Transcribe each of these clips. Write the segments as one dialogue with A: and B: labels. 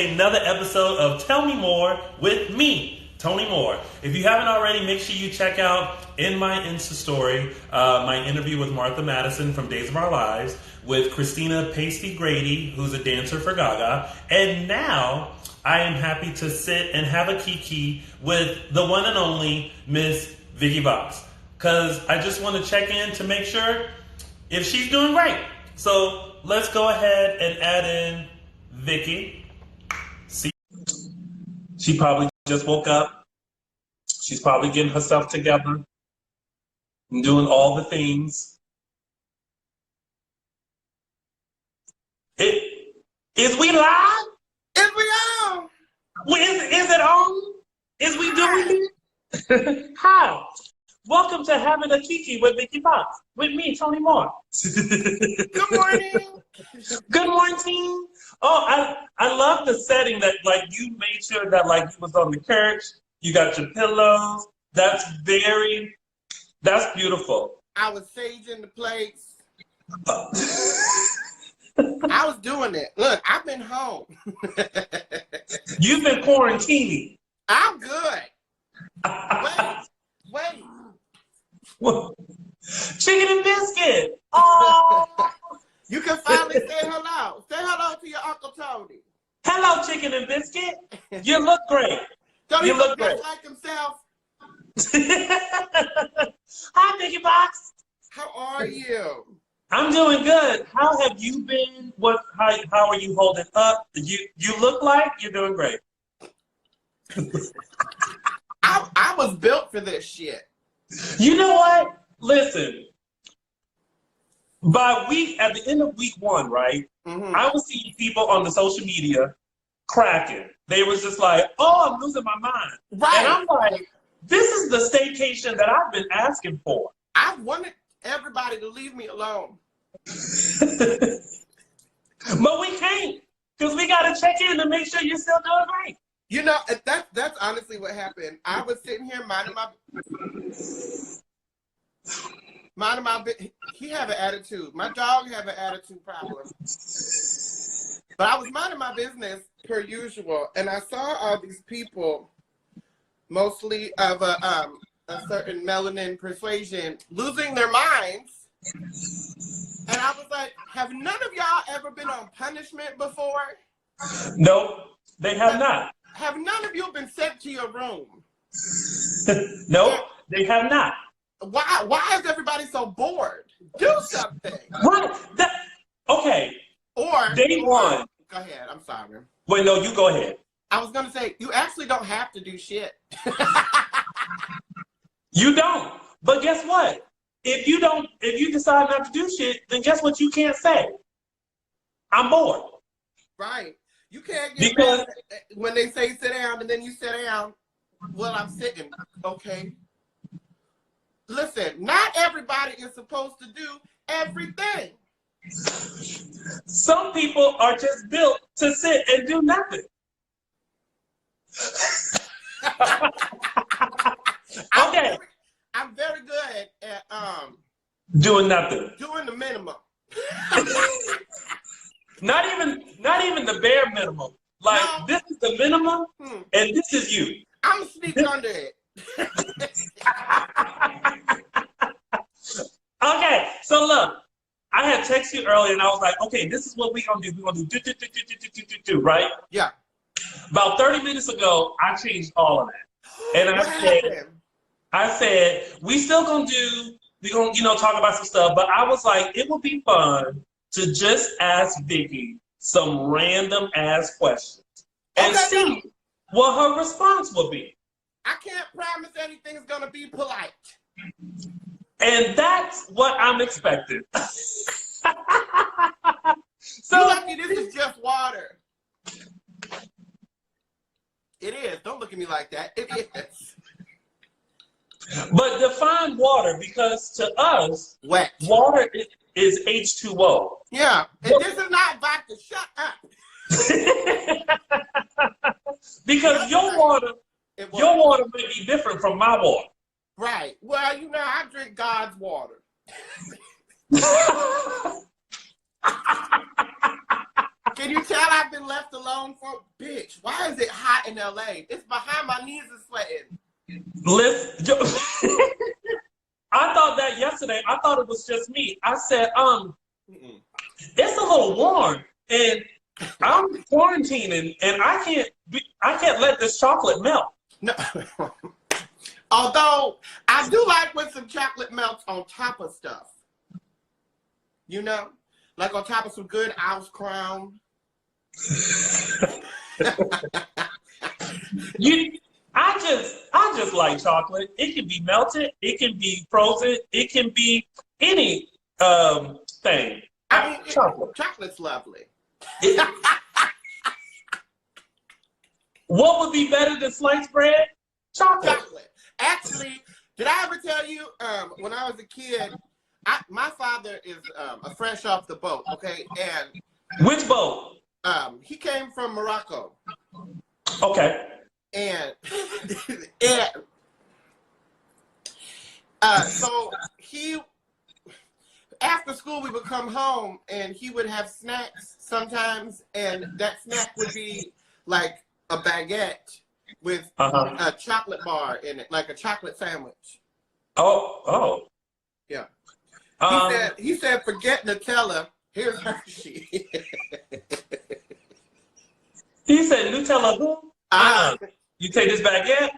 A: another episode of Tell Me More with me, Tony Moore. If you haven't already, make sure you check out in my Insta story my interview with Martha Madison from Days of Our Lives with Christina Pasty Grady, who's a dancer for Gaga. And now I am happy to sit and have a Kiki with the one and only Miss Vicky Vox, because I just want to check in to make sure if she's doing great. So let's go ahead and add in Vicky. See, she probably just woke up. She's probably getting herself together and doing all the things. Is we live?
B: Is we on?
A: Is it on? Is we doing it? Hi. Welcome to Having a Kiki with Vicky Vox. With me, Tony Moore.
B: Good morning.
A: Good morning. Oh, I love the setting that like you made sure that like you was on the couch. You got your pillows. That's beautiful.
B: I was saging the plates. I was doing it. Look, I've been home.
A: You've been quarantining.
B: I'm good. Wait.
A: What? Chicken and biscuit. Oh.
B: You can finally say hello. Say hello to your Uncle Tony.
A: Hello, chicken and biscuit. You look great.
B: Tony
A: You look
B: looks
A: great.
B: like himself.
A: Hi, Vicky Vox.
B: How are you?
A: I'm doing good. How have you been? How are you holding up? You look like you're doing great.
B: I was built for this shit.
A: You know what? Listen. At the end of week 1, right?
B: Mm-hmm.
A: I was seeing people on the social media cracking. They was just like, "Oh, I'm losing my mind."
B: Right.
A: And I'm like, "This is the staycation that I've been asking for."
B: I wanted everybody to leave me alone.
A: But we can't, because we got to check in to make sure you're still doing great.
B: You know, that's honestly what happened. I was sitting here minding my he have an attitude. My dog have an attitude problem. But I was minding my business per usual, and I saw all these people, mostly of a certain melanin persuasion, losing their minds. And I was like, have none of y'all ever been on punishment before?
A: Nope, they have not.
B: Have none of you been sent to your room?
A: Nope, they have not.
B: Why is everybody so bored? Do something.
A: What? Okay.
B: Or
A: Day 1.
B: Go ahead. I'm sorry.
A: Wait, no, you go ahead.
B: I was gonna say you actually don't have to do shit.
A: You don't. But guess what? If you decide not to do shit, then guess what you can't say? I'm bored.
B: Right. You can't get mad when they say sit down and then you sit down. Well, I'm sitting. Okay. Listen, not everybody is supposed to do everything.
A: Some people are just built to sit and do nothing. Okay.
B: I'm very good at
A: doing nothing.
B: Doing the minimum. Not
A: even the bare minimum. Like no. This is the minimum, and this is you.
B: I'm sneaking under it.
A: Okay, so look, I had texted you earlier, and I was like, okay, this is what we're gonna do. We're gonna do, right?
B: Yeah.
A: About 30 minutes ago, I changed all of that, and I said we still gonna talk about some stuff, but I was like, it would be fun to just ask Vicky some random ass questions and see what her response would be.
B: I can't promise anything's gonna be polite.
A: And that's what I'm expecting.
B: So lucky this is just water. It is. Don't look at me like that. It is.
A: But define water, because to us,
B: wet.
A: Water is H2O.
B: Yeah. And this is not vodka. Shut up.
A: Because your water may be different from my water.
B: Right. Well, I drink God's water. Can you tell I've been left alone for, bitch, why is it hot in LA? It's behind my knees is sweating.
A: Listen, I thought that yesterday. I thought it was just me. I said, it's a little warm, and I'm quarantining, and I can't let this chocolate melt.
B: No. Although I do like when some chocolate melts on top of stuff. You know, like on top of some good House Crown.
A: I just like chocolate. It can be melted. It can be frozen. It can be any thing.
B: I mean, chocolate's lovely.
A: What would be better than sliced bread? Chocolate.
B: Actually, did I ever tell you when I was a kid? My father is a fresh off the boat. Okay, and
A: which boat?
B: He came from Morocco.
A: Okay.
B: And so he, after school, we would come home and he would have snacks sometimes, and that snack would be like a baguette with a chocolate bar in it, like a chocolate sandwich.
A: Oh.
B: Yeah. He said, forget Nutella. Here's Hershey.
A: He said, Nutella who? You take this baguette?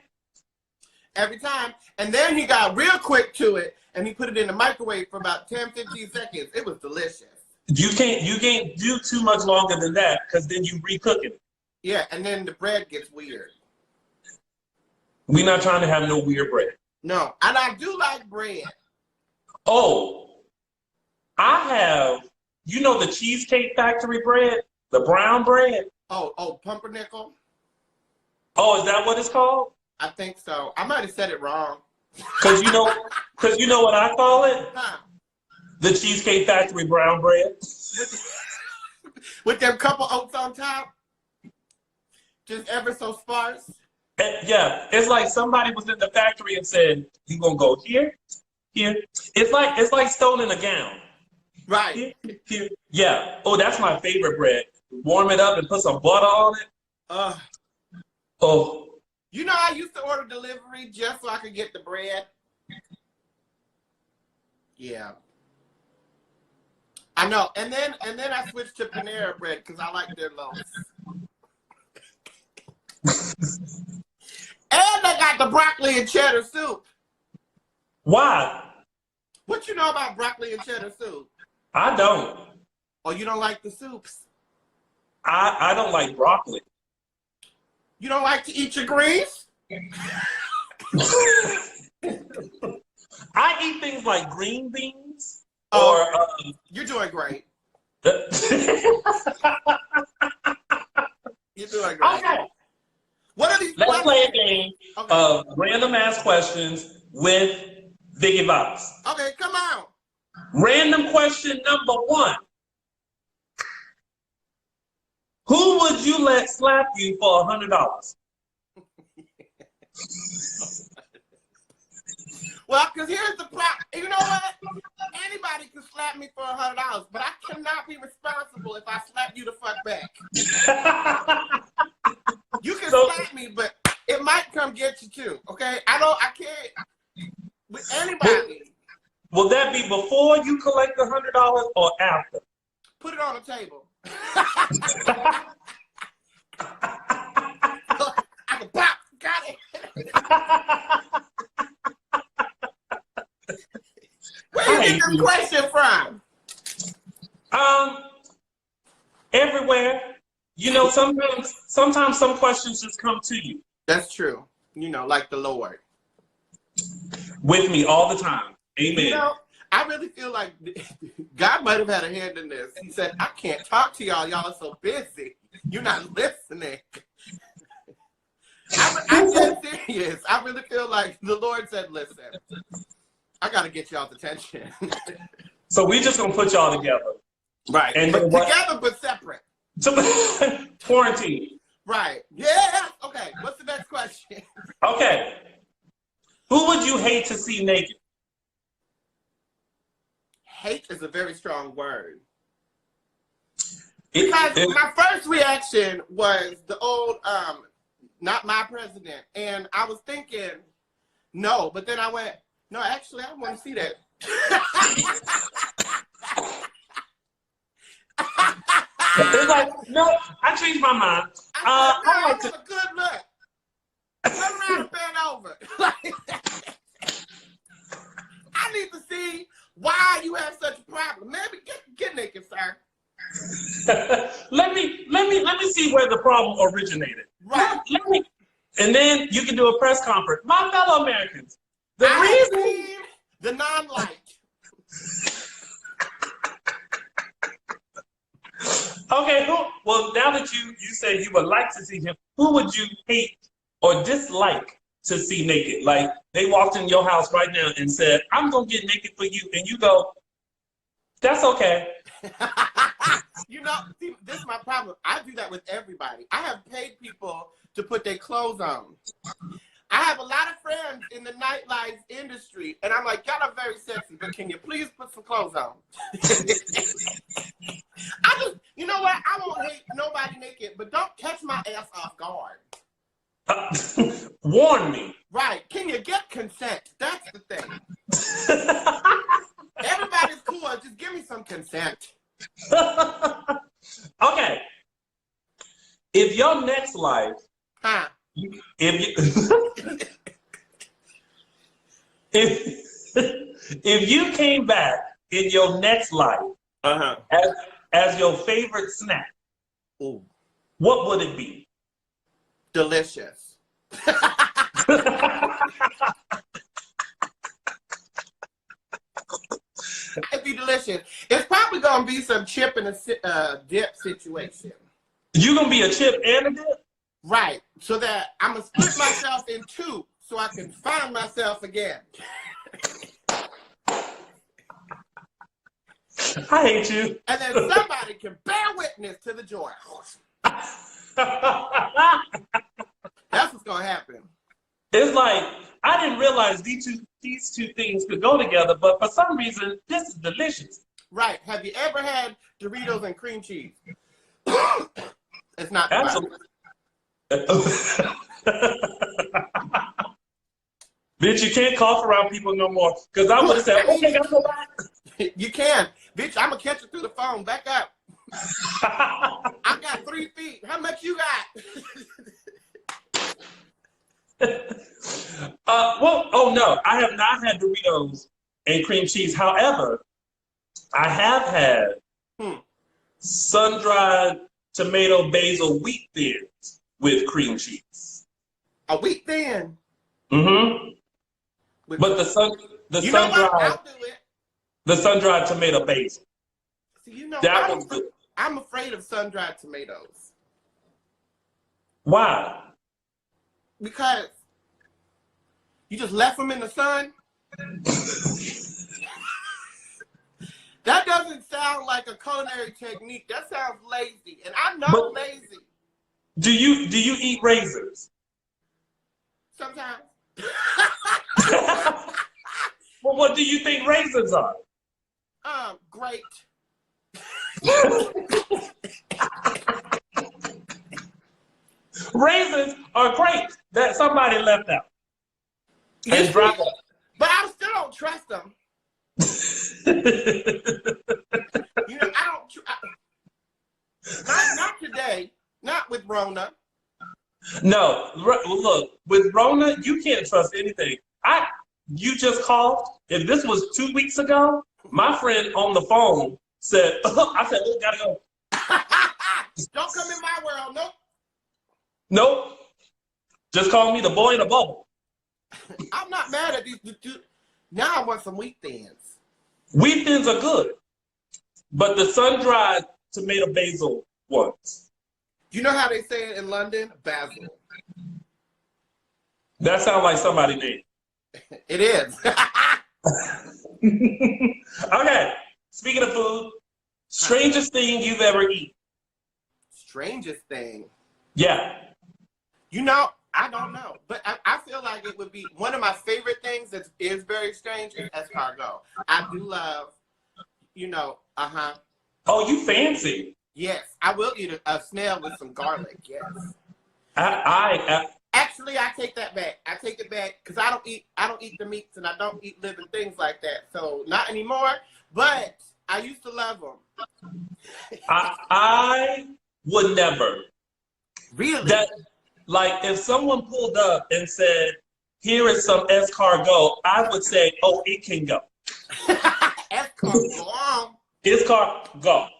B: Every time. And then he got real quick to it, and he put it in the microwave for about 10, 15 seconds. It was delicious.
A: You can't do too much longer than that, because then you recook it.
B: Yeah, and then the bread gets weird.
A: We're not trying to have no weird bread.
B: No, and I do like bread.
A: Oh, I have, the Cheesecake Factory bread? The brown bread?
B: Oh, pumpernickel?
A: Oh, is that what it's called?
B: I think so. I might have said it wrong.
A: Because you know what I call it?
B: Huh.
A: The Cheesecake Factory brown bread.
B: With them couple oats on top? Just ever so sparse?
A: Yeah, it's like somebody was in the factory and said, "You gonna go here, here." It's like stoning a gown.
B: Right.
A: Here. Yeah. Oh, that's my favorite bread. Warm it up and put some butter on it. Oh.
B: You know, I used to order delivery just so I could get the bread. Yeah. I know. And then I switched to Panera bread because I like their loaves. And they got the broccoli and cheddar soup.
A: Why?
B: What you know about broccoli and cheddar soup?
A: I don't.
B: Oh, you don't like the soups?
A: I don't like broccoli.
B: You don't like to eat your greens?
A: I eat things like green beans.
B: You're doing great.
A: You're
B: doing great.
A: Okay.
B: What are these?
A: Let's play a game of random ass questions with Vicky Vox.
B: Okay, come on.
A: Random question number 1. Who would you let slap you for $100?
B: Well, because here's the problem. You know what? Anybody can slap me for $100, but I cannot be responsible if I slap you the fuck back. You can slap me, but it might come get you too. Okay? I can't with anybody.
A: Will that be before you collect the $100 or after?
B: Put it on the table. I can pop. Got it. Where you get this question from?
A: Everywhere. Sometimes some questions just come to you.
B: That's true. Like the Lord.
A: With me all the time. Amen.
B: I really feel like God might have had a hand in this. He said, I can't talk to y'all. Y'all are so busy. You're not listening. I'm dead serious. I really feel like the Lord said, listen, I got to get y'all's attention.
A: So we just going to put y'all together.
B: Right.
A: And
B: but together but separate.
A: Quarantine.
B: Right. Yeah. Okay. What's the next question?
A: Okay. Who would you hate to see naked?
B: Hate is a very strong word. Because my first reaction was the old, not my president. And I was thinking, no. But then I went, no, actually, I want to see that.
A: It's like, no, I changed my mind.
B: I like a good look. Turn around and bend over. I need to see why you have such a problem. Maybe get naked, sir.
A: let me see where the problem originated.
B: Right.
A: And then you can do a press conference. My fellow Americans, the reason
B: the non-like.
A: Okay, well, now that you said you would like to see him, who would you hate or dislike to see naked? Like, they walked in your house right now and said, I'm going to get naked for you. And you go, that's okay.
B: You know, see, this is my problem. I do that with everybody. I have paid people to put their clothes on. I have a lot of friends in the nightlife industry, and I'm like, y'all are very sexy, but can you please put some clothes on? You know what? I won't hate nobody naked, but don't catch my ass off guard.
A: Warn me.
B: Right. Can you get consent? That's the thing. Everybody's cool. Just give me some consent.
A: Okay. If your next life, if you came back in your next life as your favorite snack,
B: ooh,
A: what would it be?
B: Delicious. It'd be delicious. It's probably gonna be some chip and a dip situation.
A: You gonna be a chip and a dip?
B: Right. So that I'm gonna split myself in two so I can find myself again.
A: I hate you.
B: And then somebody can bear witness to the joy. That's what's gonna happen.
A: It's like, I didn't realize these two things could go together, but for some reason, this is delicious.
B: Right. Have you ever had Doritos and cream cheese? It's not
A: absolutely. Bitch, you can't cough around people no more. Because I would have said, okay, gotta go back.
B: You can. Bitch, I'm going to catch it through the phone. Back up. I got 3 feet. How much you got?
A: Oh no, I have not had Doritos and cream cheese. However, I have had sun-dried tomato basil wheat thins with cream cheese.
B: A wheat thin?
A: Mm-hmm. But the sun-dried tomato basil.
B: See, you know,
A: that was good.
B: I'm afraid of sun-dried tomatoes.
A: Why?
B: Because you just left them in the sun. That doesn't sound like a culinary technique. That sounds lazy, and I know lazy.
A: Do you eat raisins?
B: Sometimes.
A: Well, what do you think raisins are?
B: Great.
A: Raisins are great that somebody left out.
B: Yes, but I still don't trust them. You know, not today. Not with Rona.
A: No, look, with Rona, you can't trust anything. You just called. If this was 2 weeks ago, my friend on the phone said, I said, oh, gotta go.
B: Don't come in my world, nope.
A: Nope. Just call me the boy in a bubble.
B: I'm not mad at these. Now I want some wheat thins.
A: Wheat thins are good, but the sun-dried tomato basil ones.
B: You know how they say it in London? Basil.
A: That sounds like somebody's name.
B: It is.
A: Okay, speaking of food, strangest thing you've ever eaten.
B: Strangest thing?
A: Yeah.
B: You know, I don't know. But I feel like it would be one of my favorite things that is very strange is escargot. I do love, you know,
A: Oh, you fancy.
B: Yes, I will eat a snail with some garlic. Yes. Actually, I take that back. I take it back because I don't eat the meats and I don't eat living things like that. So not anymore. But I used to love them.
A: I would never.
B: Really?
A: That, like, if someone pulled up and said, "Here is some escargot," I would say, "Oh, it can go."
B: Escargot.
A: Escargot.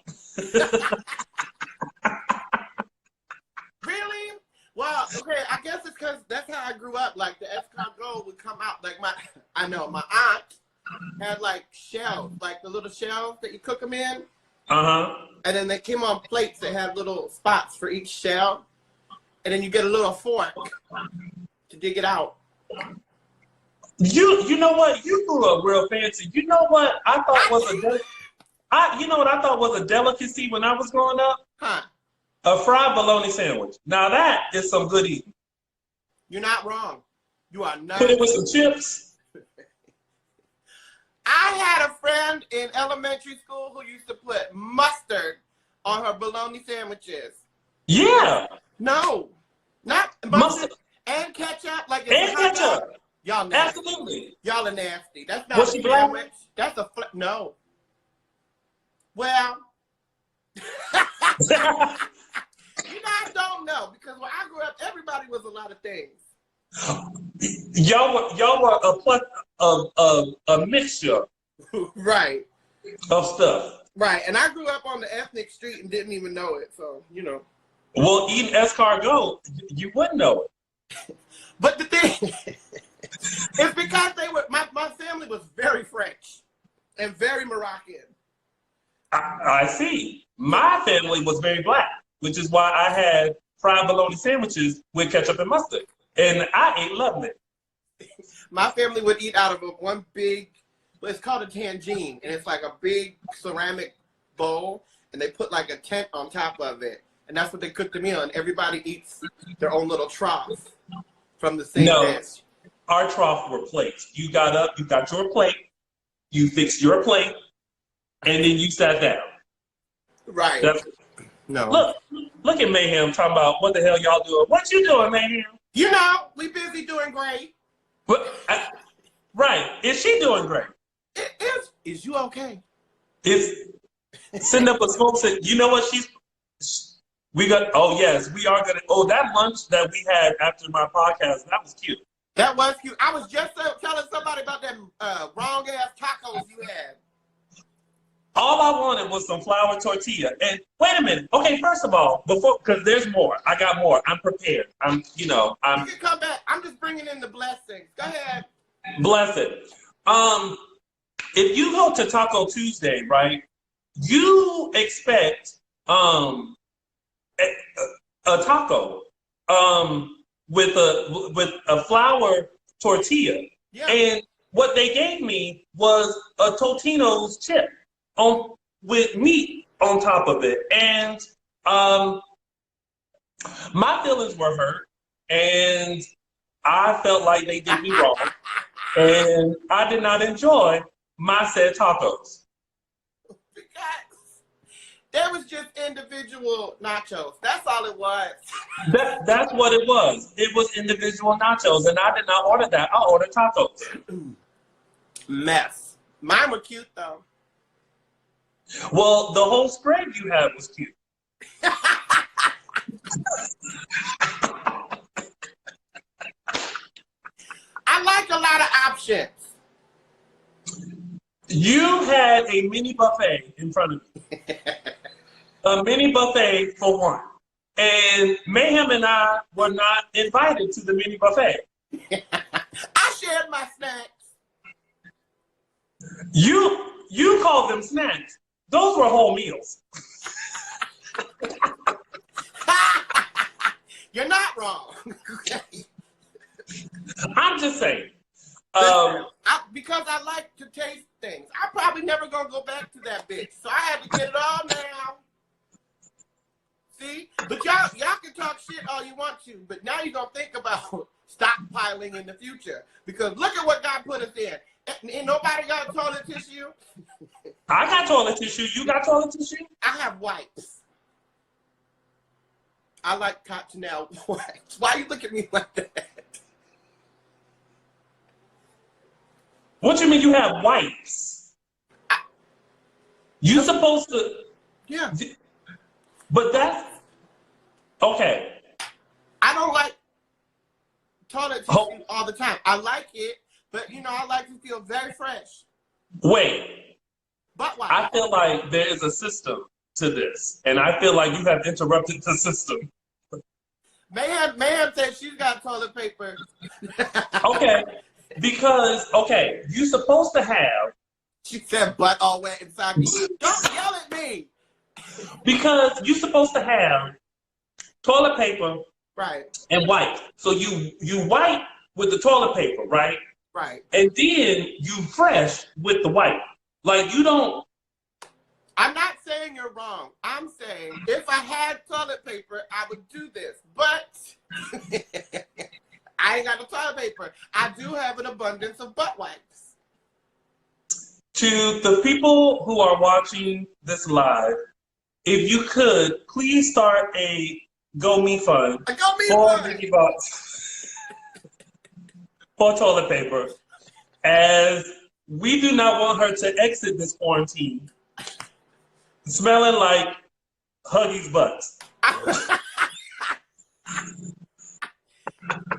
B: Really? Well, okay, I guess it's because that's how I grew up. Like, the escargot would come out. Like, my aunt had, like, shells, like the little shells that you cook them in.
A: Uh-huh.
B: And then they came on plates that had little spots for each shell. And then you get a little fork to dig it out.
A: You know what? You grew up real fancy. You know what I thought was you know what I thought was a delicacy when I was growing up?
B: Huh.
A: A fried bologna sandwich. Now that is some good eating.
B: You're not wrong. You are not.
A: Put it with some chips.
B: I had a friend in elementary school who used to put mustard on her bologna sandwiches.
A: Yeah.
B: No, not mustard and ketchup. Like
A: and ketchup.
B: Y'all nasty.
A: Absolutely.
B: Y'all are nasty. That's not
A: Was
B: a
A: she black?
B: sandwich. That's a no. Well, I don't know because when I grew up, everybody was a lot of things.
A: Y'all were a mixture
B: Right.
A: of stuff.
B: Right. And I grew up on the ethnic street and didn't even know it. So,
A: Well, eating escargot, you wouldn't know it.
B: But the thing is because my family was very French and very Moroccan.
A: I see. My family was very black, which is why I had fried bologna sandwiches with ketchup and mustard. And I ate lovely.
B: My family would eat out of one big, it's called a tangine, and it's like a big ceramic bowl, and they put like a tent on top of it, and that's what they cook the meal, and everybody eats their own little trough from the same dish.
A: Our trough were plates. You got up, you got your plate, you fixed your plate, and then you sat down.
B: Right.
A: No. Look at Mayhem talking about what the hell y'all doing. What you doing, Mayhem?
B: We busy doing great.
A: Right. Is she doing great?
B: Is you okay?
A: Is sitting up a smoke set. You know what we are gonna that lunch that we had after my podcast, that was cute.
B: That was cute. I was just telling somebody about them wrong ass tacos you had.
A: All I wanted was some flour tortilla. And wait a minute. Okay, first of all, because there's more. I got more. I'm prepared. You can
B: come back. I'm just bringing in the blessings. Go ahead.
A: Bless it. If you go to Taco Tuesday, right, you expect a taco with a flour tortilla. Yeah. And what they gave me was a Totino's chip with meat on top of it. And my feelings were hurt, and I felt like they did me wrong, and I did not enjoy my said tacos.
B: Because there was just individual nachos. That's all it was.
A: That's what it was. It was individual nachos, and I did not order that. I ordered tacos.
B: Mess. Mine were cute, though.
A: Well, the whole spread you had was cute.
B: I like a lot of options.
A: You had a mini buffet in front of you. A mini buffet for one. And Mayhem and I were not invited to the mini buffet.
B: I shared my snacks.
A: You called them snacks. Those were whole meals.
B: You're not wrong.
A: I'm just saying.
B: Because I like to taste things. I'm probably never going to go back to that bitch. So I had to get it all now. See? But y'all can talk shit all you want to. But now you're going to think about stockpiling in the future. Because look at what God put us in. Ain't nobody got toilet tissue?
A: I got toilet tissue. You got toilet tissue?
B: I have wipes. I like Cottonelle wax. Why you look at me like that?
A: What you mean you have wipes? You supposed to...
B: Yeah.
A: But that's... Okay.
B: I don't like toilet tissue all the time. I like it, but you know, I like to feel very fresh.
A: Wait.
B: But why?
A: I feel like there is a system to this, and I feel like you have interrupted the system.
B: Mayhem said she's got toilet paper.
A: Okay. Because, okay, you're supposed to have...
B: She said butt all wet inside me. Don't yell at me.
A: Because you're supposed to have toilet paper,
B: right,
A: and wipe. So you wipe with the toilet paper, right?
B: Right.
A: And then you fresh with the wipe. Like you don't...
B: I'm not saying you're wrong. I'm saying if I had toilet paper, I would do this. But I ain't got no toilet paper. I do have an abundance of butt wipes.
A: To the people who are watching this live, if you could, please start a GoMe fund for Vicky Vox for toilet paper, as we do not want her to exit this quarantine smelling like Huggy's butts.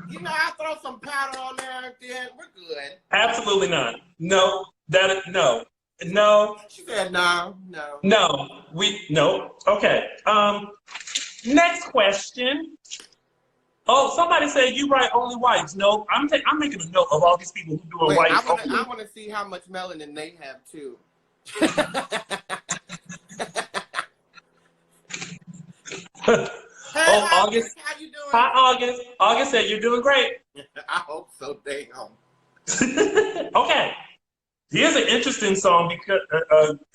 B: You know, I throw some powder on there and then we're good.
A: Absolutely not. No.
B: She said no.
A: No. Okay. Next question. Oh, somebody said you write only whites. No, I'm making a note of all these people who doing whites.
B: I want to see how much melanin they have too. Hey,
A: August.
B: How you doing?
A: Hi, August. August said you're doing great.
B: I hope so. Damn.
A: Okay. Here's an interesting song because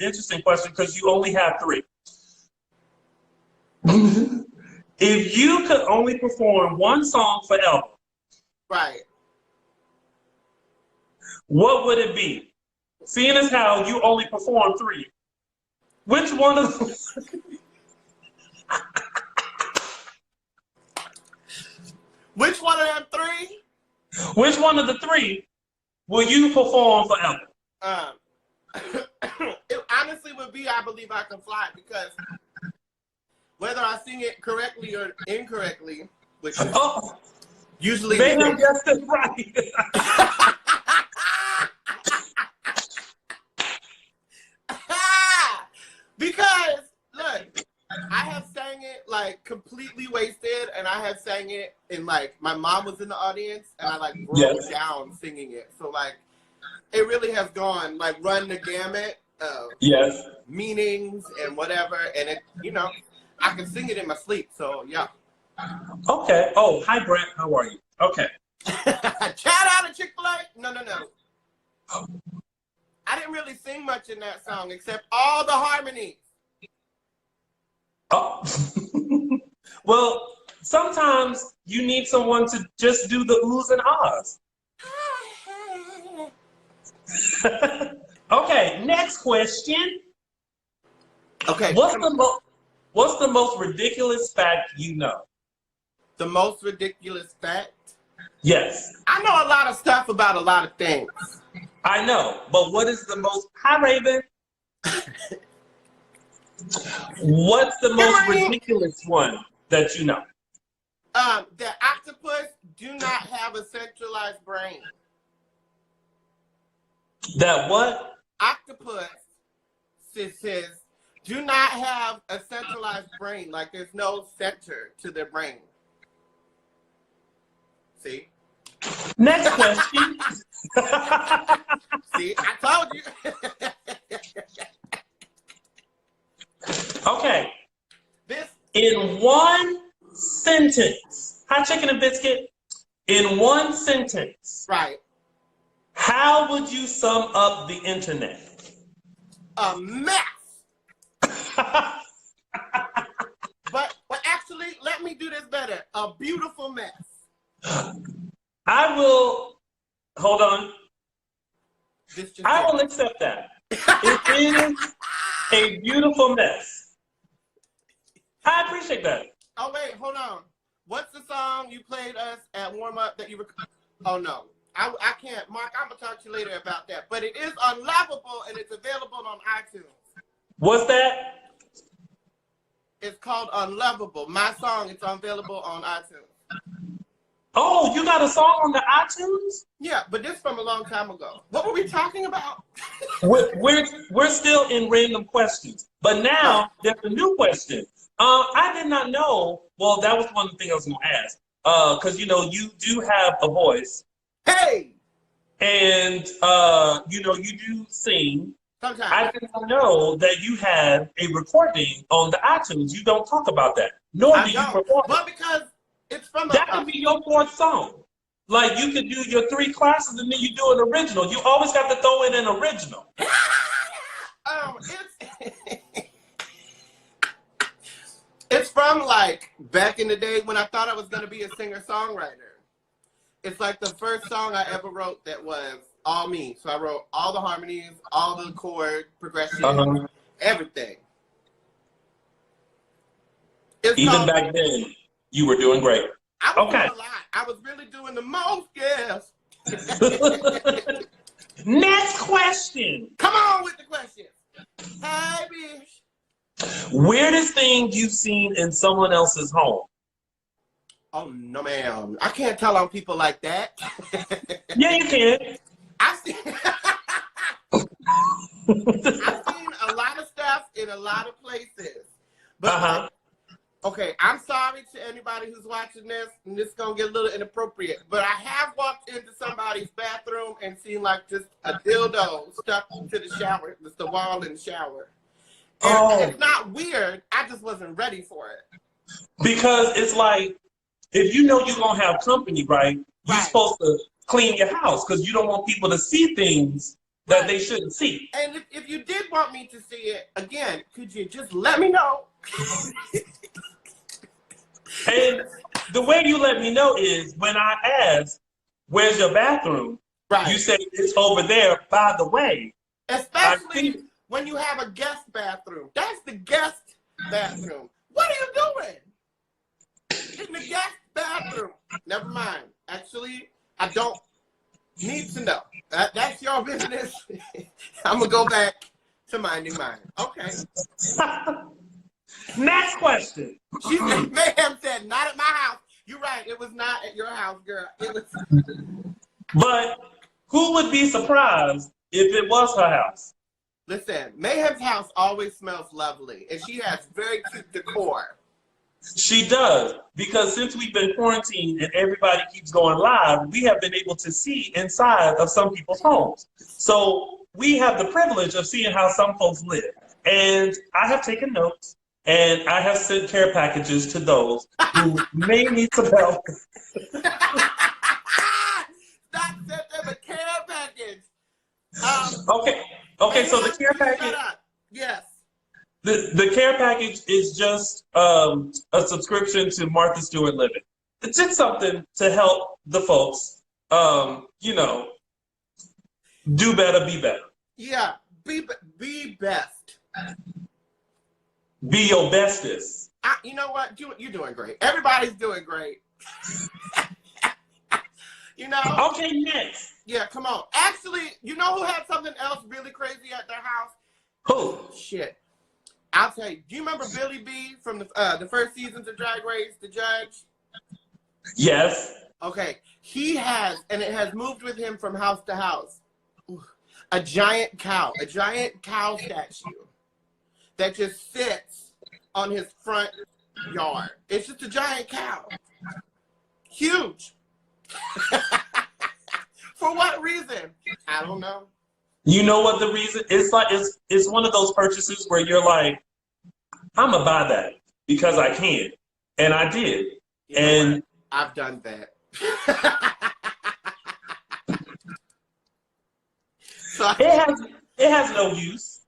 A: interesting question because you only have 3. If you could only perform one song forever,
B: right?
A: What would it be? Seeing as how you only perform 3, which one of them?
B: Which one of them 3?
A: Which one of the 3 will you perform forever?
B: It honestly would be I Believe I Can Fly, because whether I sing it correctly or incorrectly, which is usually
A: they have guessed it right.
B: Because look, I have sang it like completely wasted, and I have sang it in like my mom was in the audience, and I like broke down singing it. So like, it really has gone like run the gamut of meanings and whatever, and it, you know, I can sing it in my sleep. So yeah.
A: Okay. Oh, hi Brent. How are you? Okay.
B: Shout out to Chick-fil-A. No. I didn't really sing much in that song except all the harmonies.
A: Oh. Well, sometimes you need someone to just do the oohs and ahs. Okay, next question.
B: Okay.
A: What's the most ridiculous fact you know?
B: The most ridiculous fact?
A: Yes.
B: I know a lot of stuff about a lot of things.
A: I know, but what is the most... Hi, Raven. What's the most ridiculous one that you know?
B: That octopus do not have a centralized brain.
A: That what?
B: Octopus says do not have a centralized brain. Like there's no center to their brain. See?
A: Next question.
B: See, I told you.
A: Okay. In one sentence. Hi, Chicken and Biscuit. In one sentence.
B: Right.
A: How would you sum up the internet?
B: A mess. But actually, let me do this better. A beautiful mess.
A: I will, hold on. I will accept that. It is a beautiful mess. I appreciate that.
B: Oh wait, hold on. What's the song you played us at warm up that you were? Oh no, I can't. Mark, I'm gonna talk to you later about that. But it is Unlovable and it's available on iTunes.
A: What's that?
B: It's called Unlovable. My song. It's available on iTunes.
A: Oh, you got a song on the iTunes?
B: Yeah, but this from a long time ago. What were we talking about?
A: We're still in random questions, but now there's a new question. I did not know. Well, that was one thing I was going to ask. Because you do have a voice.
B: Hey.
A: And you do sing.
B: Sometimes.
A: I did not know that you had a recording on the iTunes. You don't talk about that, nor do you perform.
B: Well, because it's from
A: that could be your fourth song. Like you could do your 3 classes and then you do an original. You always got to throw in an original.
B: It's from like back in the day when I thought I was gonna be a singer-songwriter. It's like the first song I ever wrote that was all me. So I wrote all the harmonies, all the chord progression, everything.
A: Even back then, you were doing great.
B: I was doing a lot. I was really doing the most, yes.
A: Next question.
B: Come on with the questions. Hey, bitch.
A: Weirdest thing you've seen in someone else's home?
B: Oh, no, ma'am. I can't tell on people like that.
A: Yeah, you can.
B: I've seen a lot of stuff in a lot of places. But okay, I'm sorry to anybody who's watching this, and this is going to get a little inappropriate, but I have walked into somebody's bathroom and seen like just a dildo stuck to the shower, just the wall in the shower. And it's not weird, I just wasn't ready for it.
A: Because it's like, if you know you're going to have company, right, you're supposed to clean your house because you don't want people to see things that they shouldn't see.
B: And if you did want me to see it, again, could you just let me know?
A: And the way you let me know is when I ask, where's your bathroom?
B: Right.
A: You say it's over there, by the way.
B: Especially when you have a guest bathroom. That's the guest bathroom. What are you doing? In the guest bathroom. Never mind. Actually, I don't need to know. That's your business. I'm going to go back to minding mine. Okay.
A: Next question.
B: She Mayhem said, not at my house. You're right. It was not at your house, girl. It was.
A: But who would be surprised if it was her house?
B: Listen, Mayhem's house always smells lovely, and she has very cute decor.
A: She does, because since we've been quarantined and everybody keeps going live, we have been able to see inside of some people's homes. So we have the privilege of seeing how some folks live. And I have taken notes, and I have sent care packages to those who may need some help.
B: Stop sending them a care package.
A: Okay, so the care package.
B: Yes.
A: The care package is just a subscription to Martha Stewart Living. It's just something to help the folks, do better, be better.
B: Yeah, be best.
A: Be your bestest.
B: You know what? You're doing great. Everybody's doing great.
A: Okay, next.
B: Yeah, come on. Actually, you know who had something else really crazy at their house?
A: Who?
B: Shit. I'll tell you. Do you remember Billy B from the first seasons of Drag Race, the judge?
A: Yes.
B: Okay. He has, and it has moved with him from house to house, a giant cow statue that just sits on his front yard. It's just a giant cow. Huge. For what reason? I don't know.
A: You know what the reason? It's like it's one of those purchases where you're like, I'm gonna buy that because I can, and I did. And
B: I've done that. So
A: it has no use.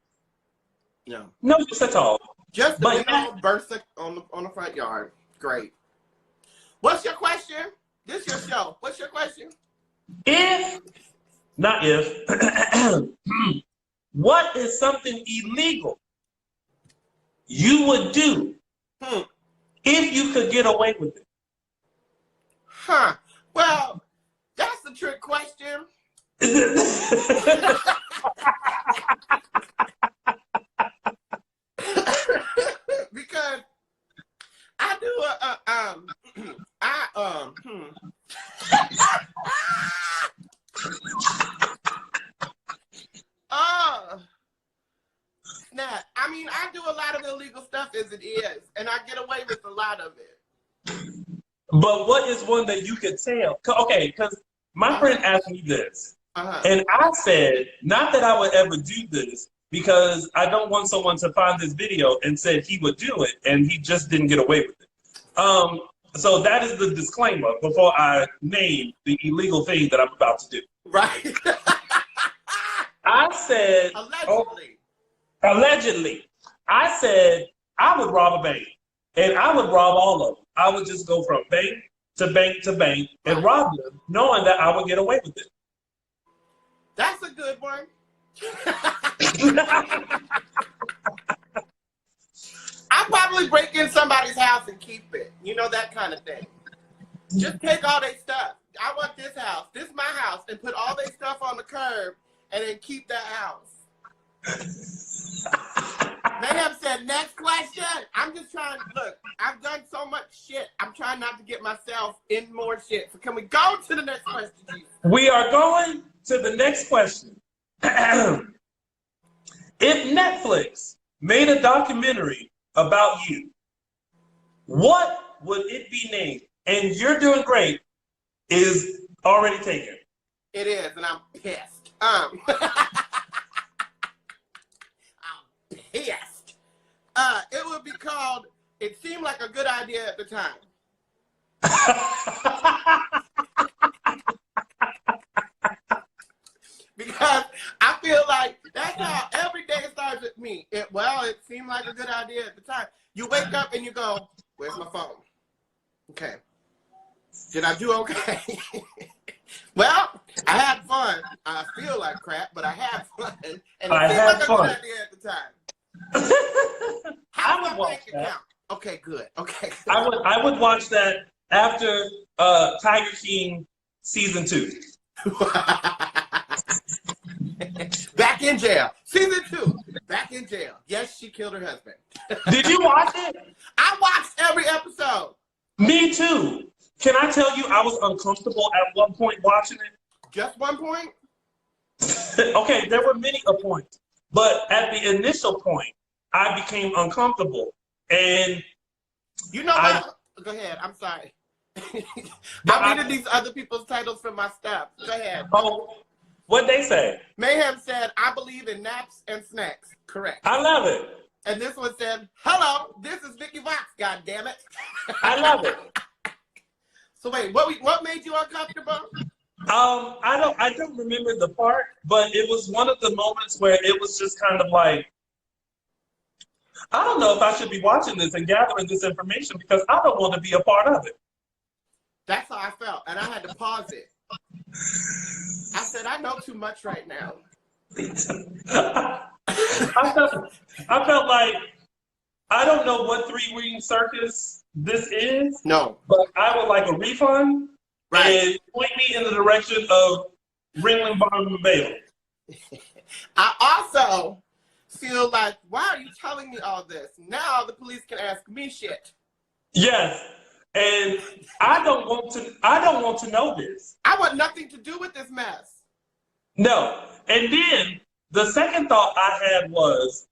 A: No use at all.
B: Just the big burst on the front yard. Great. What's your question? This your show. What's your question?
A: What is something illegal you would do if you could get away with it?
B: Huh. Well, that's a trick question. Because I do snap. I mean, I do a lot of illegal stuff as it is, and I get away with a lot of it.
A: But what is one that you could tell? Okay, because my friend asked me this, and I said, not that I would ever do this, because I don't want someone to find this video and said he would do it, and he just didn't get away with it. So that is the disclaimer before I name the illegal thing that I'm about to do.
B: Right.
A: I said, allegedly, I said I would rob a bank, and I would rob all of them. I would just go from bank to bank to bank and rob them, knowing that I would get away with it.
B: That's a good one. I'll probably break in somebody's house and keep it. You know, that kind of thing. Just take all their stuff. I want this house. This is my house. And put all their stuff on the curb and then keep that house. Mayhem said, next question. I'm just trying, look, I've done so much shit. I'm trying not to get myself in more shit. So can we go to the next question, Jesus?
A: We are going to the next question. If Netflix made a documentary about you, what would it be named? And You're Doing Great is already taken.
B: It is, and I'm pissed. I'm pissed. It would be called, It Seemed Like a Good Idea at the Time. Because I feel like that's how every day starts with me. It seemed like a good idea at the time. You wake up and you go, where's my phone? Okay. Did I do okay? Well, I had fun. I feel like crap, but I had fun. And it seemed like a good idea at the time. How's my bank account? Okay, good. Okay.
A: I would watch that after Tiger King season 2.
B: Back in jail. Season 2. Back in jail. Yes, she killed her husband.
A: Did you watch it?
B: I watched every episode.
A: Me too. Can I tell you I was uncomfortable at one point watching it?
B: Just one point?
A: Okay, there were many points. But at the initial point, I became uncomfortable. And
B: you know what? Go ahead. I'm sorry. I'm reading these other people's titles from my stuff. Go ahead.
A: Oh, what'd they say?
B: Mayhem said, I believe in naps and snacks. Correct.
A: I love it.
B: And this one said, hello, this is Vicky Vox, God damn it.
A: I love it.
B: So wait, what made you uncomfortable?
A: I don't remember the part, but it was one of the moments where it was just kind of like, I don't know if I should be watching this and gathering this information because I don't want to be a part of it.
B: That's how I felt, and I had to pause it. I said, I know too much right now.
A: I felt like, I don't know what 3-ring circus this is.
B: No.
A: But I would like a refund and point me in the direction of Ringling Barnum Bailey.
B: I also feel like, why are you telling me all this? Now the police can ask me shit.
A: Yes. And I don't want to know this.
B: I want nothing to do with this mess.
A: No. And then the second thought I had was,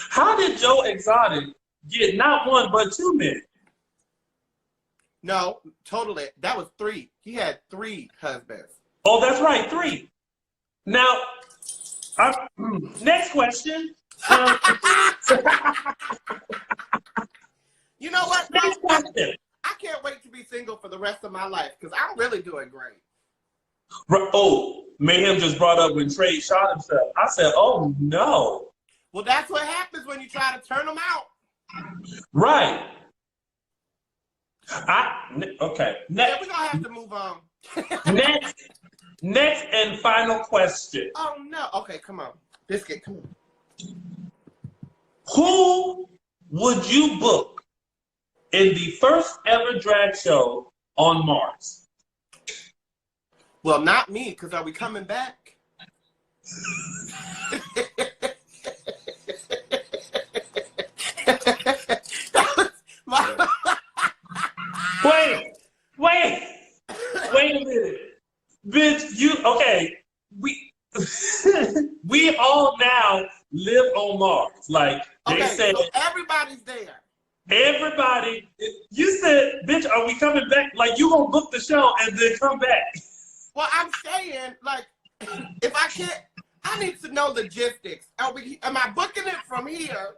A: how did Joe Exotic get not one but 2 men?
B: No, totally. That was 3. He had 3 husbands.
A: Oh, that's right, 3. Now, next question.
B: You know what?
A: Next question.
B: I can't wait to be single for the rest of my life because I'm really doing great.
A: Oh, Mayhem just brought up when Trey shot himself. I said, oh, no.
B: Well, that's what happens when you try to turn them out.
A: Right. Okay.
B: Yeah, we're going to have to move on.
A: Next and final question.
B: Oh, no. Okay, come on. Biscuit, come on.
A: Who would you book in the first ever drag show on Mars?
B: Well, not me, because are we coming back?
A: Wait a minute. Bitch, okay. We all now live on Mars. Like they said,
B: so everybody's there.
A: Everybody, you said, bitch, are we coming back? Like you gonna book the show and then come back?
B: Well, I'm saying, like, if I can't, I need to know logistics. Am I booking it from here?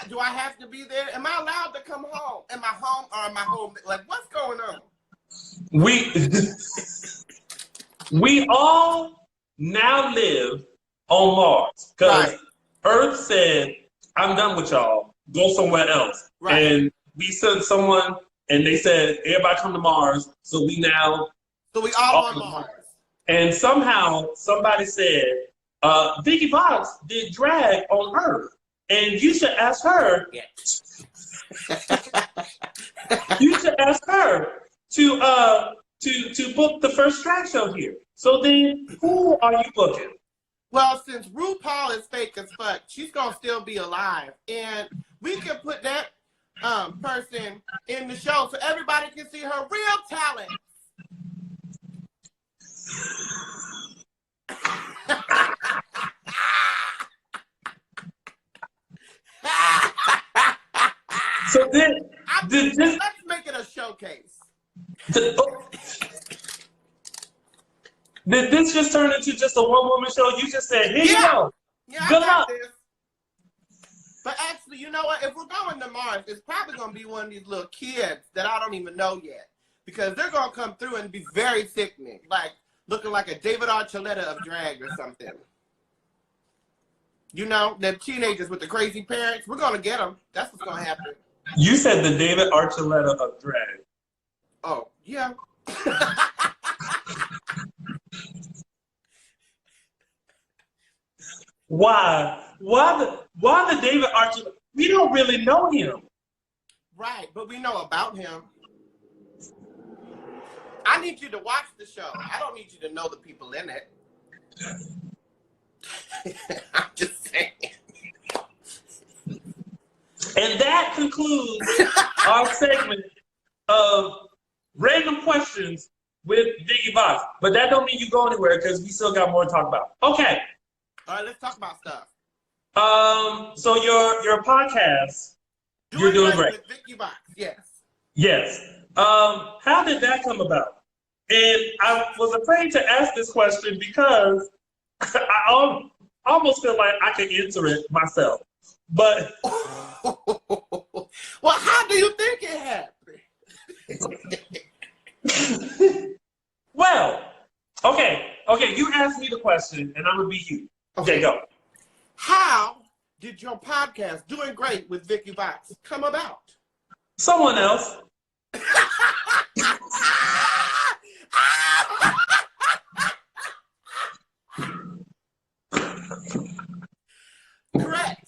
B: Do I have to be there? Am I allowed to come home? Am I home or am I home? Like, what's going on?
A: We all now live on Mars because Earth said, I'm done with y'all. Go somewhere else.
B: Right.
A: And we sent someone and they said, everybody come to Mars. So we all
B: on Mars.
A: And somehow somebody said, Vicky Vox did drag on Earth. And you should ask her. You should ask her to book the first drag show here. So then who are you booking?
B: Well, since RuPaul is fake as fuck, she's gonna still be alive. And we can put that person in the show so everybody can see her real talent.
A: So then,
B: let's make it a showcase.
A: Did this just turn into just a one-woman show? You just said, here you go.
B: Yeah,
A: good luck.
B: This. But actually, you know what? If we're going to Mars, it's probably going to be one of these little kids that I don't even know yet. Because they're going to come through and be very sickening. Like, looking like a David Archuleta of drag or something. You know, the teenagers with the crazy parents, we're going to get them. That's what's going to happen.
A: You said the David Archuleta of drag.
B: Oh, yeah.
A: Why? Why the David Archuleta? We don't really know him.
B: Right, but we know about him. I need you to watch the show. I don't need you to know the people in it. I'm just saying.
A: And that concludes our segment of random questions with Vicky Vox. But that don't mean you go anywhere because we still got more to talk about. Okay.
B: All right, let's talk about stuff.
A: So your podcast, you're doing great.
B: With Vicky Vox, yes.
A: Yes. How did that come about? And I was afraid to ask this question because I almost feel like I can answer it myself. But
B: well, how do you think it happened?
A: Well, okay, you asked me the question and I'm gonna be you. Okay, go.
B: How did your podcast, Doing Great with Vicky Vox, come about?
A: Someone else.
B: Correct.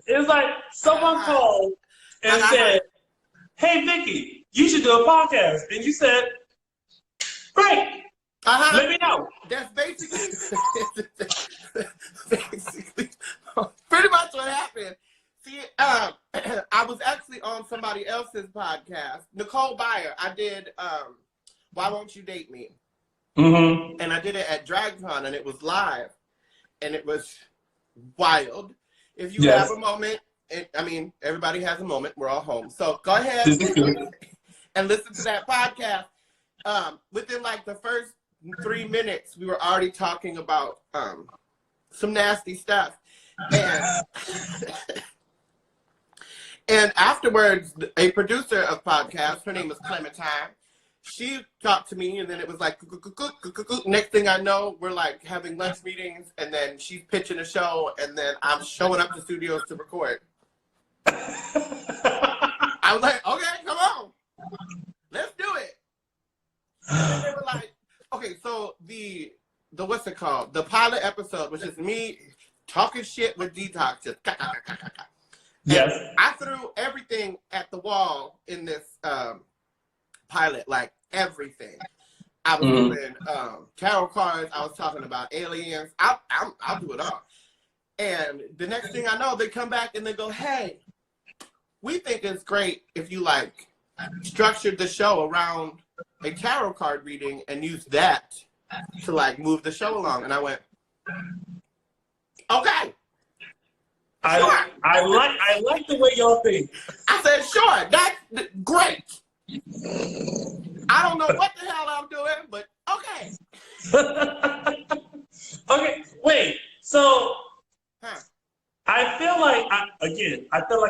A: It's like someone called and said, hey, Vicky, you should do a podcast. And you said, great. Let me know.
B: That's basically pretty much what happened. See, I was actually on somebody else's podcast, Nicole Byer. I did Why Won't You Date Me?
A: Mm-hmm.
B: And I did it at DragCon, and it was live. And it was wild. If you have a moment, everybody has a moment. We're all home. So go ahead and listen to that podcast. Within like the first 3 minutes, we were already talking about some nasty stuff. And afterwards, a producer of podcasts, her name is Clementine, she talked to me, and then it was like, next thing I know, we're like having lunch meetings, and then she's pitching a show, and then I'm showing up to studios to record. I was like, okay, come on. Let's do it. And they were like, okay, so the what's it called? The pilot episode, which is me talking shit with Detox. Just
A: Yes.
B: I threw everything at the wall in this pilot, like everything. I was doing tarot cards. I was talking about aliens. I'll do it all. And the next thing I know, they come back and they go, "Hey, we think it's great if you like structured the show around a tarot card reading and use that to like move the show along." And I went, "Okay." Sure.
A: I like the way y'all think.
B: I said, "Sure, that's great. I don't know what the hell I'm doing, but okay."
A: Okay, wait. So
B: Huh.
A: I feel like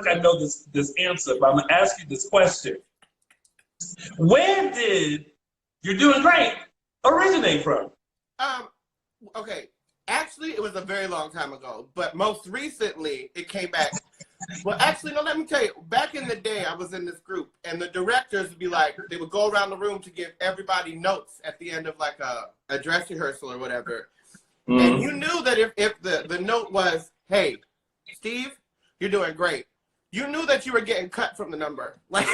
A: I know this answer, but I'm gonna ask you this question. Where did "You're Doing Great" originate from?
B: Okay. Actually, it was a very long time ago, but most recently it came back. Well, actually, no, let me tell you. Back in the day, I was in this group, and the directors would be like, they would go around the room to give everybody notes at the end of like a dress rehearsal or whatever. And you knew that if the note was, "Hey, Steve, you're doing great," you knew that you were getting cut from the number. Like,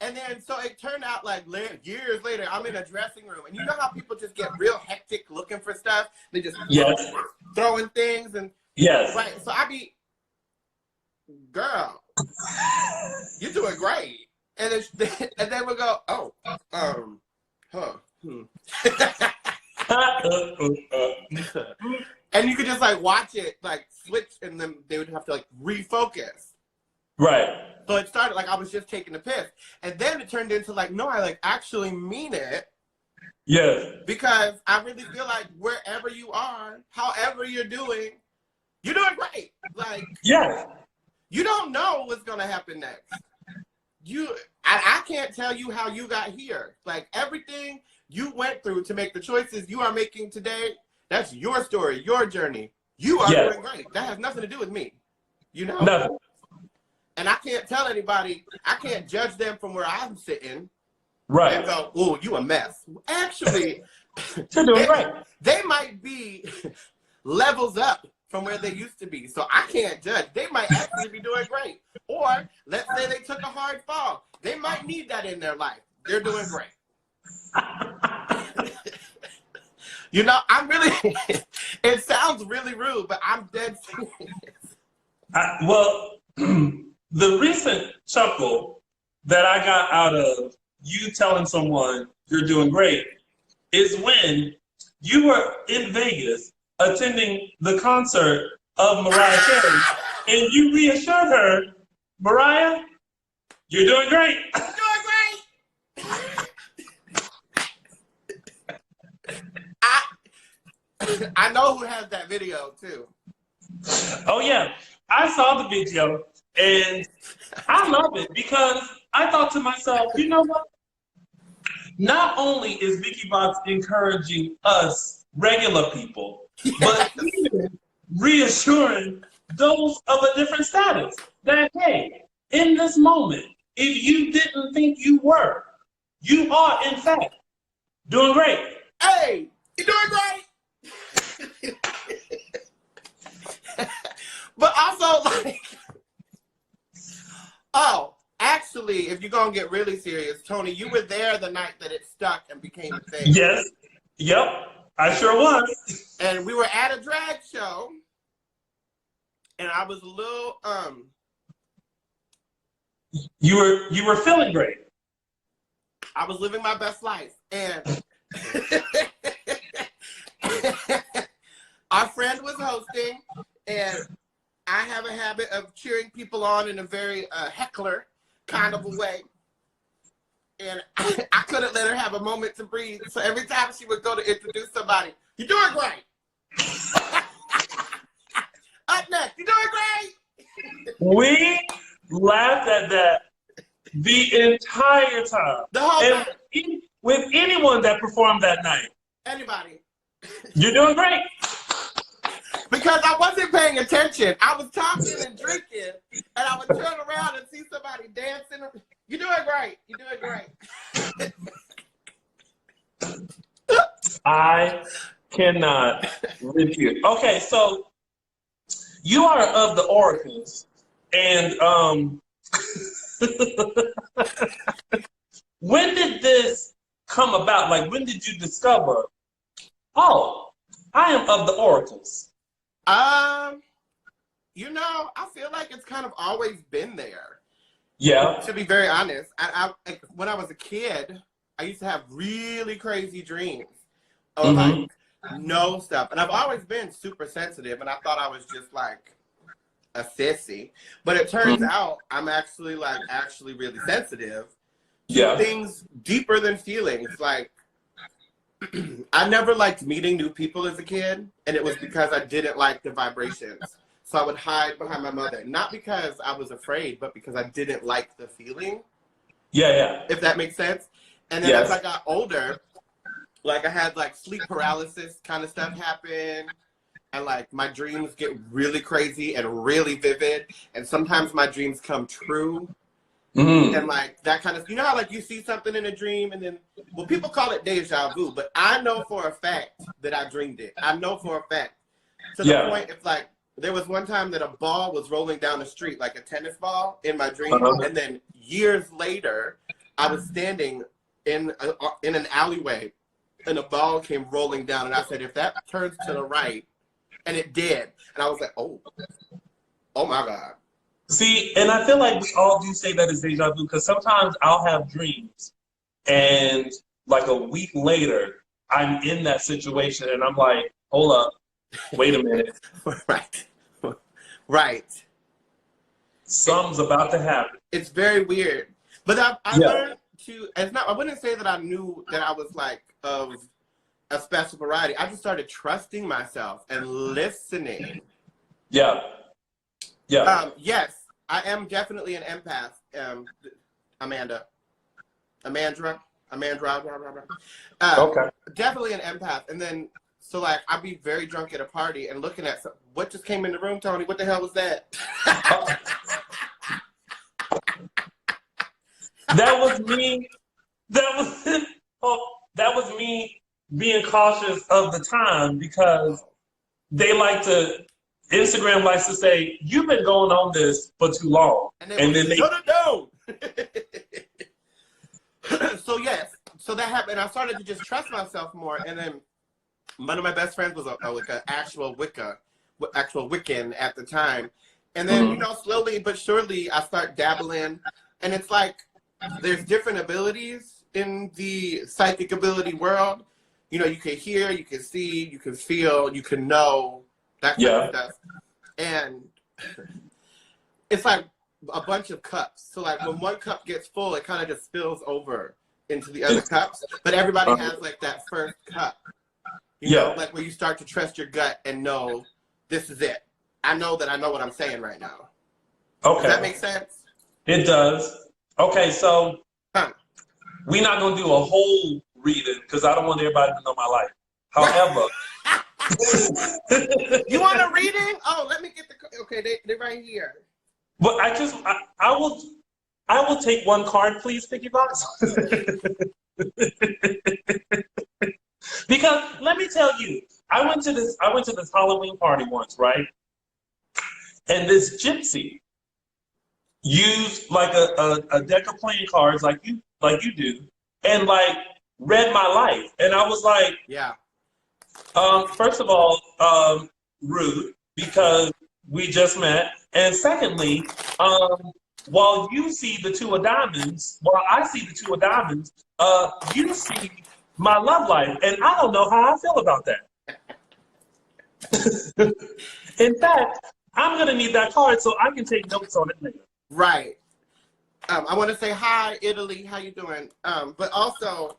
B: and then so it turned out like years later, I'm in a dressing room, and you know how people just get real hectic looking for stuff? They just throwing things and right. So I be, "Girl, you're doing great," and then we'll go, "Oh, and you could just like watch it like switch, and then they would have to like refocus.
A: Right.
B: So it started like I was just taking the piss, and then it turned into like, no, I like actually mean it.
A: Yes.
B: Because I really feel like wherever you are, however you're doing great. Like,
A: yes,
B: you don't know what's gonna happen next. I can't tell you how you got here. Like everything you went through to make the choices you are making today, that's your story, your journey. You are doing great. That has nothing to do with me. You know?
A: Nothing.
B: And I can't tell anybody, I can't judge them from where I'm sitting.
A: Right.
B: And go, "Oh, you a mess." Actually,
A: You're doing great.
B: They might be levels up from where they used to be. So I can't judge. They might actually be doing great. Or let's say they took a hard fall. They might need that in their life. They're doing great. You know, I'm really, it sounds really rude, but I'm dead serious.
A: Well, the recent chuckle that I got out of you telling someone you're doing great is when you were in Vegas attending the concert of Mariah Carey, and you reassured her, "Mariah, you're doing great."
B: You're doing great. I know who has that video too.
A: Oh yeah, I saw the video, and I love it because I thought to myself, you know what? Not only is Vicky Vox encouraging us regular people, but even reassuring those of a different status that, hey, in this moment, if you didn't think you were, you are, in fact, doing great.
B: Hey, you're doing great. But also, like, oh, actually, if you're going to get really serious, Tony, you were there the night that it stuck and became a thing.
A: Yes. Yep. I sure was.
B: And we were at a drag show, and I was a little,
A: You were feeling great.
B: I was living my best life. And our friend was hosting, and I have a habit of cheering people on in a very heckler kind of a way. And I couldn't let her have a moment to breathe. So every time she would go to introduce somebody, "You're doing great." Up next, "You're doing great."
A: We laughed at that the entire time.
B: The whole
A: and
B: time.
A: With anyone that performed that night.
B: Anybody.
A: You're doing great.
B: Because I wasn't paying attention. I was talking and drinking, and I would turn around and see somebody dancing. "You're doing great. You're doing great."
A: I cannot with you. Okay, so you are of the oracles, and when did this come about? Like, when did you discover, oh, I am of the oracles?
B: I feel like it's kind of always been there.
A: Yeah.
B: To be very honest, when I was a kid, I used to have really crazy dreams of like no stuff, and I've always been super sensitive, and I thought I was just like a sissy, but it turns out I'm actually really sensitive to things deeper than feelings. Like I never liked meeting new people as a kid, and it was because I didn't like the vibrations. So I would hide behind my mother, not because I was afraid, but because I didn't like the feeling.
A: Yeah.
B: If that makes sense. And then as I got older, like I had like sleep paralysis kind of stuff happen. And like my dreams get really crazy and really vivid. And sometimes my dreams come true. And like that kind of, you know how like you see something in a dream and then, well, people call it deja vu, but I know for a fact that I dreamed it. I know for a fact. To the point, if like, there was one time that a ball was rolling down the street, like a tennis ball in my dream. And then years later, I was standing in an alleyway and a ball came rolling down. And I said, if that turns to the right, and it did. And I was like, oh my God.
A: See, and I feel like we all do say that is deja vu because sometimes I'll have dreams and like a week later, I'm in that situation and I'm like, hold up, wait a minute.
B: Right.
A: Something's about to happen.
B: It's very weird. But I learned to, I wouldn't say that I knew that I was like of a special variety. I just started trusting myself and listening.
A: Yeah.
B: Yes, I am definitely an empath, Amandra. Okay. Definitely an empath. And then, so like, I'd be very drunk at a party and looking at what just came in the room, Tony? What the hell was that?
A: That was me. That was me being cautious of the time because Instagram likes to say, you've been going on this for too long.
B: And then they shut it down. So yes, so that happened. I started to just trust myself more. And then one of my best friends was an actual Wiccan at the time. And then, slowly but surely I start dabbling. And it's like, there's different abilities in the psychic ability world. You can hear, you can see, you can feel, you can know, that kind of stuff. And it's like a bunch of cups. So like when one cup gets full, it kind of just spills over into the other cups. But everybody has like that first cup. You know, like where you start to trust your gut and know this is it. I know that I know what I'm saying right now. Okay. Does that make sense?
A: It does. Okay, so we're not going to do a whole reading because I don't want everybody to know my life. However...
B: You want a reading? Oh, let me get okay, they're right here.
A: But I will take one card, please, Vicky Vox. Because let me tell you, I went to this Halloween party once, right? And this gypsy used like a deck of playing cards like you do, and like read my life. And I was like, first of all, rude because we just met. And secondly, while you see the two of diamonds, while I see the two of diamonds, you see my love life. And I don't know how I feel about that. In fact, I'm going to need that card so I can take notes on it later.
B: Right. I want to say hi, Italy. How you doing? But also...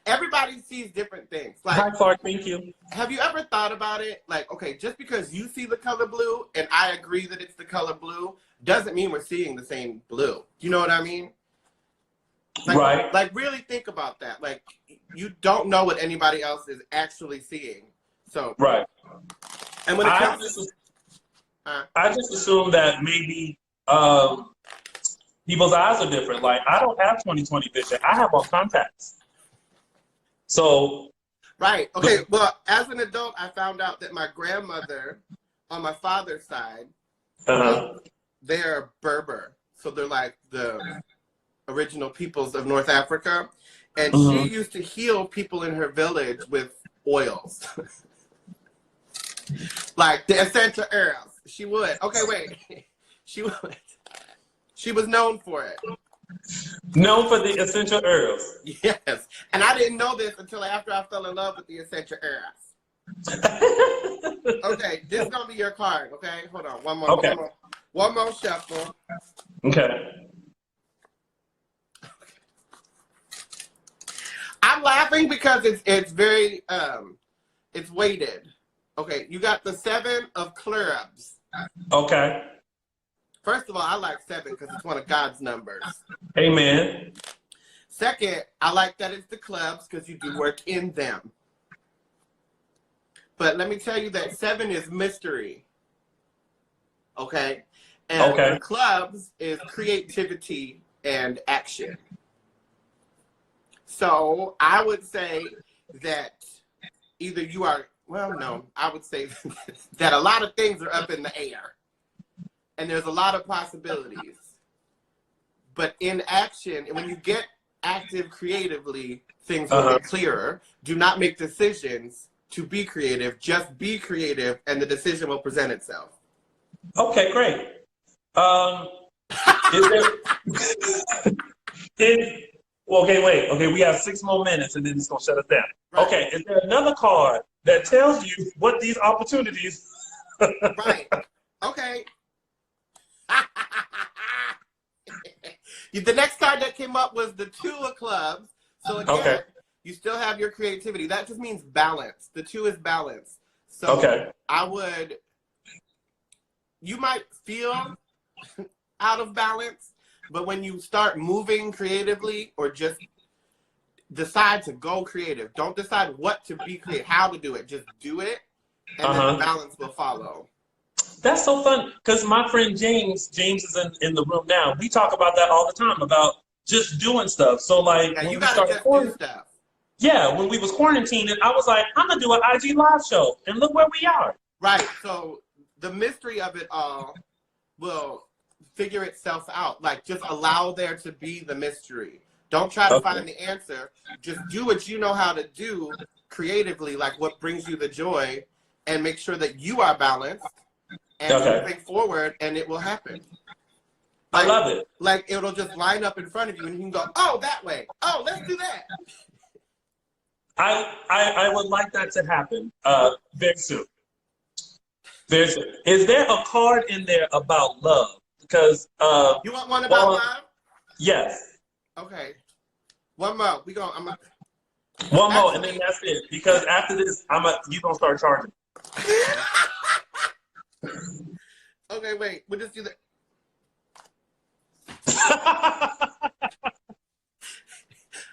B: Everybody sees different things. Like,
A: hi, Clark. Thank you.
B: Have you ever thought about it? Like, okay, just because you see the color blue and I agree that it's the color blue doesn't mean we're seeing the same blue. You know what I mean? Like, right. Like, really think about that. Like, you don't know what anybody else is actually seeing. So, right. And when it comes
A: I just assume that maybe people's eyes are different. Like, I don't have 20/20 vision. I have on contacts. So.
B: Right. Okay. Well, as an adult, I found out that my grandmother, on my father's side, they're Berber. So they're like the original peoples of North Africa. And she used to heal people in her village with oils. Like the essential oils. She would. Okay, wait. She would. She was known for it.
A: Known for the essential herbs.
B: Yes. And I didn't know this until after I fell in love with the essential herbs. Okay, this is gonna be your card, okay? Hold on, one more shuffle.
A: Okay.
B: I'm laughing because it's very it's weighted. Okay, you got the 7 of clubs.
A: Okay.
B: First of all, I like 7 because it's one of God's numbers.
A: Amen.
B: Second, I like that it's the clubs because you do work in them. But let me tell you that 7 is mystery. Okay? And the clubs is creativity and action. So I would say that either you are, well, no, I would say that a lot of things are up in the air. And there's a lot of possibilities. But in action, and when you get active creatively, things will get clearer. Do not make decisions to be creative. Just be creative, and the decision will present itself.
A: Okay, great. Okay, wait. Okay, we have 6 more minutes, and then it's gonna shut us down. Right. Okay, is there another card that tells you what these opportunities?
B: Right. Okay. The next card that came up was the 2 of clubs. So again, you still have your creativity. That just means balance. The 2 is balance. So you might feel out of balance, but when you start moving creatively or just decide to go creative, don't decide what to be creative, how to do it, just do it, and then the balance will follow.
A: That's so fun, because my friend James is in the room now. We talk about that all the time, about just doing stuff. So like, when
B: you
A: we
B: gotta
A: started
B: do stuff.
A: Yeah, when we was quarantining, I was like, I'm gonna do an IG live show, and look where we are.
B: Right. So the mystery of it all will figure itself out. Like, just allow there to be the mystery. Don't try to find the answer. Just do what you know how to do creatively, like what brings you the joy, and make sure that you are balanced and moving forward, and it will happen. Like,
A: I love it.
B: Like, it'll just line up in front of you, and you can go, oh, that way. Oh, let's do that.
A: I would like that to happen very soon. Very soon. Is there a card in there about love? Because
B: you want one about love?
A: Yes.
B: Okay. One more.
A: One more, and then that's it. Because after this, you gonna start charging.
B: Okay, wait. We'll just do that.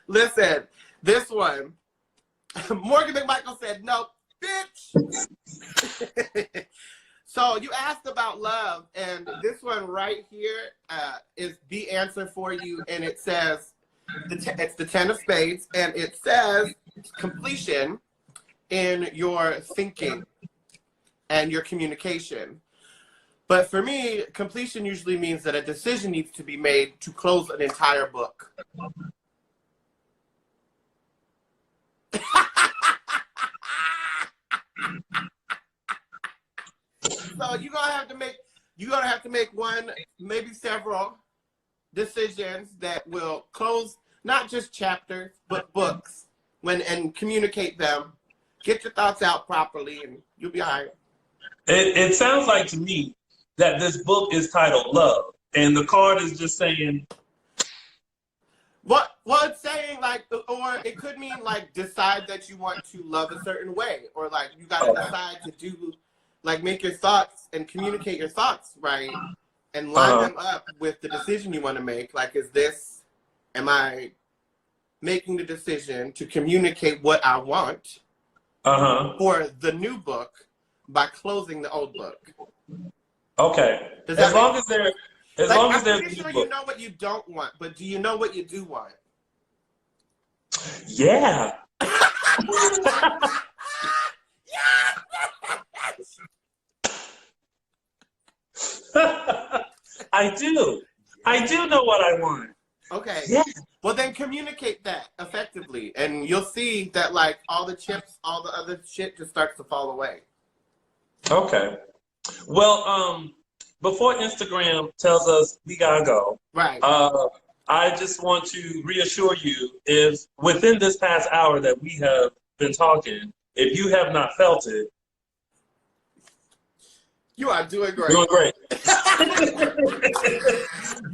B: Listen, this one. Morgan McMichael said, no, bitch. So you asked about love, and this one right here is the answer for you, and it says, it's the 10 of Spades, and it says completion in your thinking and your communication. But for me, completion usually means that a decision needs to be made to close an entire book. So you're gonna have to make one, maybe several decisions that will close not just chapters but books and communicate them. Get your thoughts out properly, and you'll be all right.
A: It sounds like to me that this book is titled Love, and the card is just saying.
B: Well, it's saying like, or it could mean like decide that you want to love a certain way, or like you got to decide to do, like make your thoughts and communicate your thoughts right, and line them up with the decision you want to make. Like, am I making the decision to communicate what I want for the new book by closing the old book? Okay. As long as there's I'm pretty sure you know what you don't want, but do you know what you do want?
A: Yeah. I do. I do know what I want.
B: Okay.
A: Yeah.
B: Well, then communicate that effectively, and you'll see that like all the chips, all the other shit just starts to fall away.
A: Okay. Well, before Instagram tells us we gotta go,
B: Right.
A: I just want to reassure you, if within this past hour that we have been talking, if you have not felt it,
B: You are doing great.
A: doing great.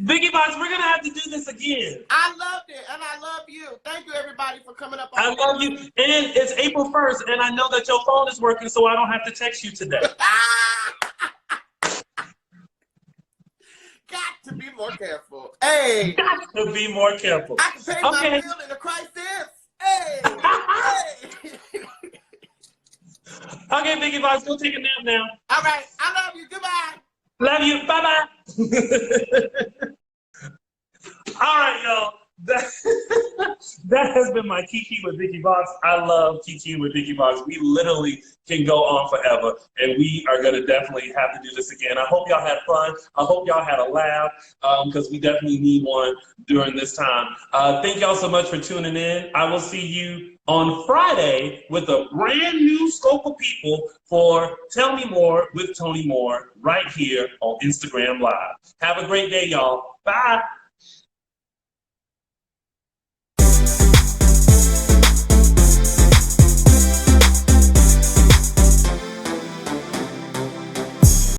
A: Vicky Vox, we're gonna have to do this again.
B: I loved it, and I love you. Thank you, everybody, for coming up.
A: I love you, and it's April 1st, and I know that your phone is working, so I don't have to text you today.
B: Got to be more careful. Hey.
A: Got to be more careful.
B: I can pay my bill in a crisis. Hey. Hey.
A: Okay, Vicky Vox, go take a nap now.
B: All right. I love you. Goodbye.
A: Love you. Bye-bye. All right, y'all. That has been my Kiki with Vicky Vox. I love Kiki with Vicky Vox. We literally can go on forever, and we are going to definitely have to do this again. I hope y'all had fun. I hope y'all had a laugh, because we definitely need one during this time. Thank y'all so much for tuning in. I will see you on Friday with a brand new scope of people for Tell Me More with Tony Moore right here on Instagram Live. Have a great day, y'all. Bye.